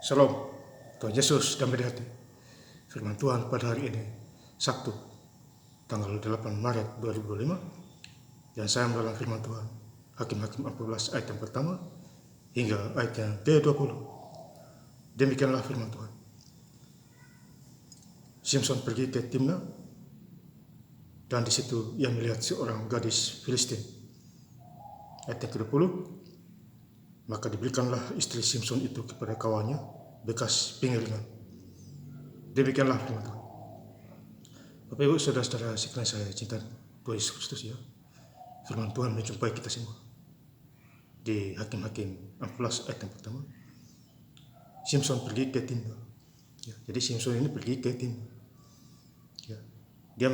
Shalom, Tuhan Yesus damai di hati. Firman Tuhan pada hari ini, Sabtu, tanggal 8 Maret 2025. Dan saya mendalam firman Tuhan, Hakim-Hakim 14 ayat yang pertama hingga ayat yang ke-20. Demikianlah firman Tuhan. Simson pergi ke Timna, dan di situ ia melihat seorang gadis Filistin. Ayat yang ke-20, maka diberikanlah istri Simson itu kepada kawannya bekas pengiringan. Demikianlah firman Tuhan. Bapak Ibu saudara-saudara sekalian saya cinta Tuhan Yesus Kristus ya. Firman Tuhan menjumpai kita semua. Di Hakim-Hakim 14 ayat yang pertama, Simson pergi ke Timna. Ya, jadi Simson ini pergi ke Timna. Ya, dia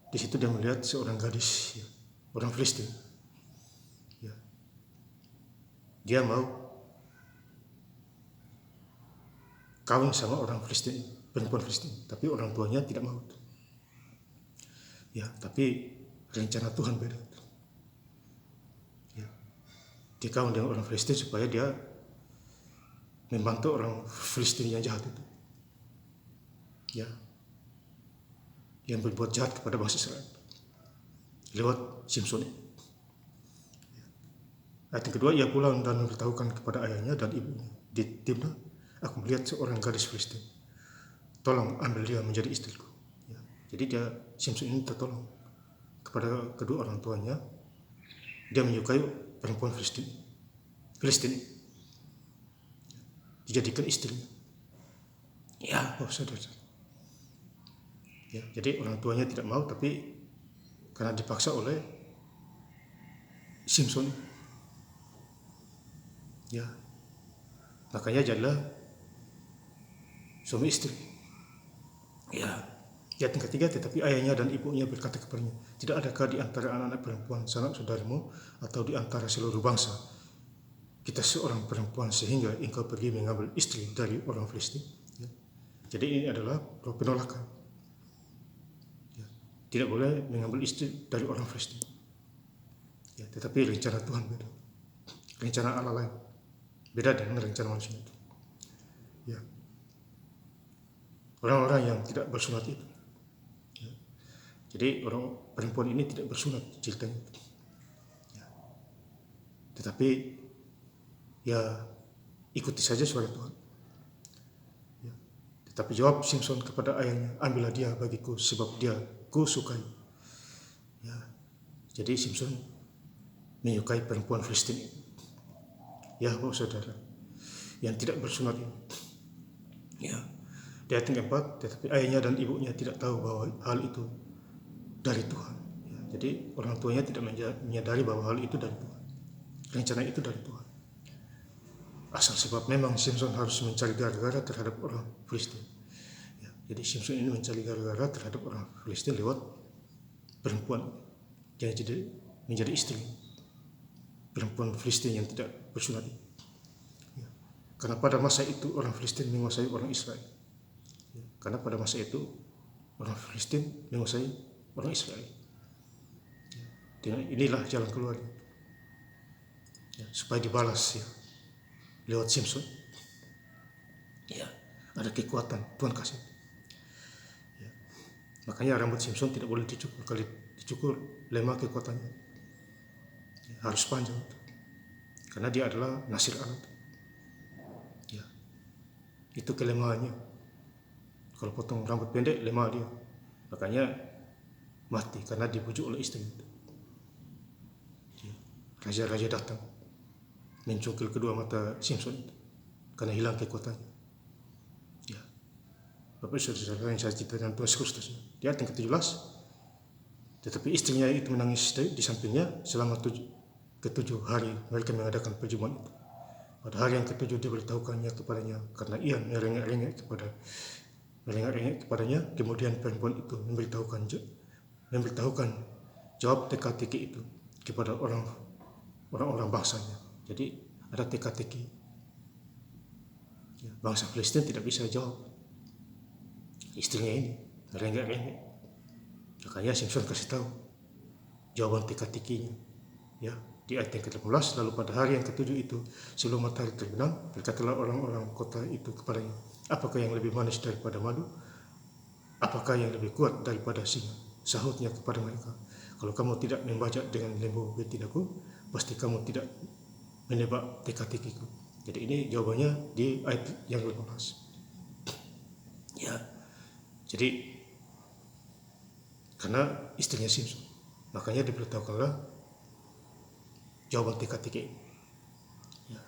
di situ dia melihat seorang gadis, ya, orang Filistin. Ya, dia mau kawin sama orang Filistin, perempuan Filistin, tapi orang tuanya tidak mau. Ya, tapi rencana Tuhan beda. Ya, dia kawin dengan orang Filistin supaya dia membantu orang Filistin yang jahat itu. Ya, yang berbuat jahat kepada bangsa Israel lewat Simson. Ayat yang kedua, ia pulang dan memberitahukan kepada ayahnya dan ibunya di Timna, aku melihat seorang gadis Filistin, tolong ambil dia menjadi istriku. Ya, jadi dia Simson ini tertolong kepada kedua orang tuanya. Dia menyukai perempuan Filistin, dijadikan istrinya. Ya, saudara. Ya, jadi orang tuanya tidak mau, tapi karena dipaksa oleh Simson, ya, makanya jadilah suami istri. Ya, ayat yang ketiga, tetapi ayahnya dan ibunya berkata kepadanya, tidak adakah di antara anak-anak perempuan sanak saudaramu atau di antara seluruh bangsa kita seorang perempuan sehingga engkau pergi mengambil istri dari orang Filistin? Ya. Jadi ini adalah penolakan. Tidak boleh mengambil istri dari orang Filistin. Ya, tetapi rencana Tuhan beda. Rencana Allah lain. Beda dengan rencana manusia itu. Ya. Orang-orang yang tidak bersunat itu. Ya. Jadi orang perempuan ini tidak bersunat ceritanya. Ya. Tetapi ya ikuti saja suara Tuhan. Ya. Tetapi jawab Simson kepada ayahnya, ambillah dia bagiku sebab dia ku sukai. Ya, jadi Simson menyukai perempuan Filistin. Ya, saudara, yang tidak bersunat ini. Ya, di ayat yang keempat, tetapi ayahnya dan ibunya tidak tahu bahwa hal itu dari Tuhan. Ya, jadi orang tuanya tidak menyadari bahwa hal itu dari Tuhan. Rencana itu dari Tuhan. Asal sebab memang Simson harus mencari gara-gara terhadap orang Filistin. Jadi Simson ini mencari gara-gara terhadap orang Filistin lewat perempuan yang menjadi istri perempuan Filistin yang tidak bersunat. Ya. Karena pada masa itu orang Filistin menguasai orang Israel. Ya. Karena pada masa itu orang Filistin menguasai orang Israel. Ya. Dan inilah jalan keluar. Ya. Supaya dibalas ya lewat Simson. Ya, ada kekuatan Tuhan kasih. Makanya rambut Simson tidak boleh dicukur. Kalau dicukur, lemah kekuatannya. Ya, harus panjang. Karena dia adalah nasir Allah. Ya, itu kelemahannya. Kalau potong rambut pendek, lemah dia. Makanya mati karena dibujuk oleh istri. Ya, raja-raja datang mencungkil kedua mata Simson itu karena hilang kekuatannya. Bapak saudara yang saya cintai dan Tuhan Yesus Kristus. Di ayat yang ke-17, tetapi istrinya itu menangis di sampingnya selama 7 hari mereka mengadakan perjamuan itu. Pada hari yang ke-7 diberitahukannya kepadanya karena ia merengek-rengek kepadanya. Kemudian perempuan itu memberitahukan jawab teka-teki itu kepada orang-orang bangsanya. Jadi ada teka-teki. Ya, bangsa Filistin tidak bisa jawab. Istrinya ini merengek-rengek. Makanya Simson kasih tahu jawaban teka-tekinya. Ya, di ayat yang ke-18, lalu pada hari yang ke-7 itu sebelum matahari terbenam, berkatalah orang-orang kota itu kepadanya, apakah yang lebih manis daripada madu? Apakah yang lebih kuat daripada singa? Sahutnya kepada mereka, kalau kamu tidak membajak dengan lembu betinaku, pasti kamu tidak menebak teka-tekiku. Jadi ini jawabannya di ayat yang ke-18. Ya, jadi karena istrinya Simson, makanya diberitahukanlah jawaban teka-teki ini. Ya,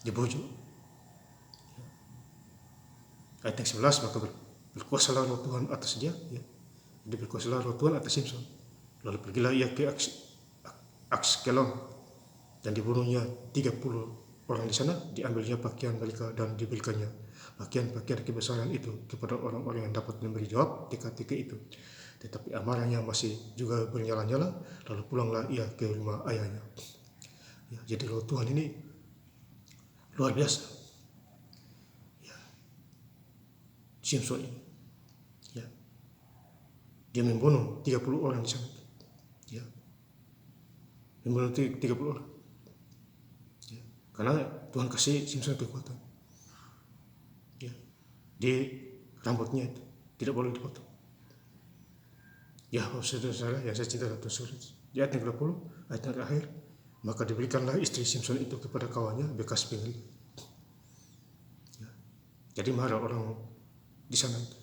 dibujuk. Ya. Ayat yang 11, maka berkuasalah roh Tuhan atas dia. Ya. Jadi berkuasalah roh Tuhan atas Simson. Lalu pergilah ia ke Askelon dan dibunuhnya 30 orang di sana, diambilnya pakaian mereka dan diberikannya pakaian-pakaian kebesaran itu kepada orang-orang yang dapat memberi jawab teka-teki itu. Tetapi amarahnya masih juga bernyala-nyala, lalu pulanglah ia ke rumah ayahnya. Ya, jadi roh Tuhan ini luar biasa. Ya. Simson ini, ya, dia membunuh 30 orang di sana. Ya. Membunuh 30 orang. Ya. Karena Tuhan kasih Simson kekuatan. Ya. Di rambutnya itu tidak boleh dipotong. Ya, saudara-saudara yang saya cinta dan saudara, di ayat yang ke-20, ayat yang terakhir, maka diberikanlah istri Simson itu kepada kawannya bekas pengering. Ya. Jadi marah orang di sana itu.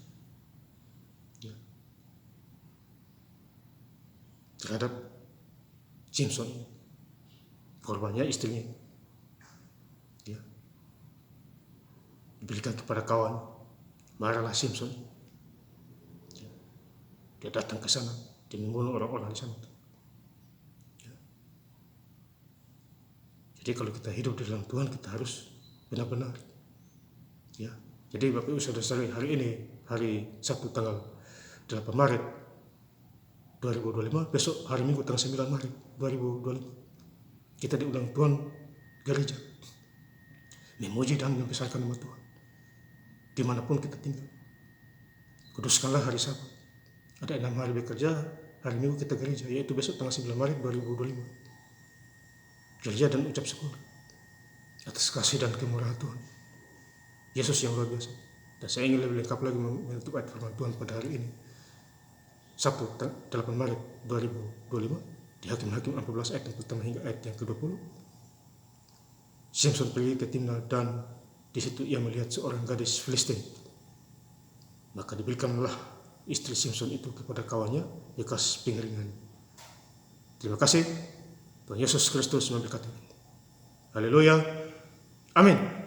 Ya. Terhadap Simson, korbannya istrinya. Ya. Diberikan kepada kawan, marahlah Simson. Ya. Dia datang ke sana, dia membunuh orang-orang di sana. Ya. Jadi kalau kita hidup di dalam Tuhan, kita harus benar-benar. Ya. Jadi Bapak Ibu Saudara-saudari, hari ini, hari Sabtu tanggal 8 Maret 2025, besok hari Minggu tanggal 9 Maret 2025, kita diundang Tuhan gereja memuji dan membesarkan nama Tuhan dimanapun kita tinggal. Kuduskanlah hari Sabat. Ada 6 hari bekerja, hari Minggu kita gereja, yaitu besok tanggal 9 Maret 2025. Gereja dan ucap syukur atas kasih dan kemurahan Tuhan Yesus yang luar biasa. Dan saya ingin lebih lengkap lagi menutup ayat firman Tuhan pada hari ini, Sabtu 8 Maret 2025, di Hakim-Hakim 14 ayat yang pertama hingga ayat yang ke-20. Simson pergi ke Timna dan di situ ia melihat seorang gadis Filistin. Maka diberikanlah istri Simson itu kepada kawannya bekas pengeringan. Terima kasih. Tuhan Yesus Kristus memberkati. Haleluya. Amin.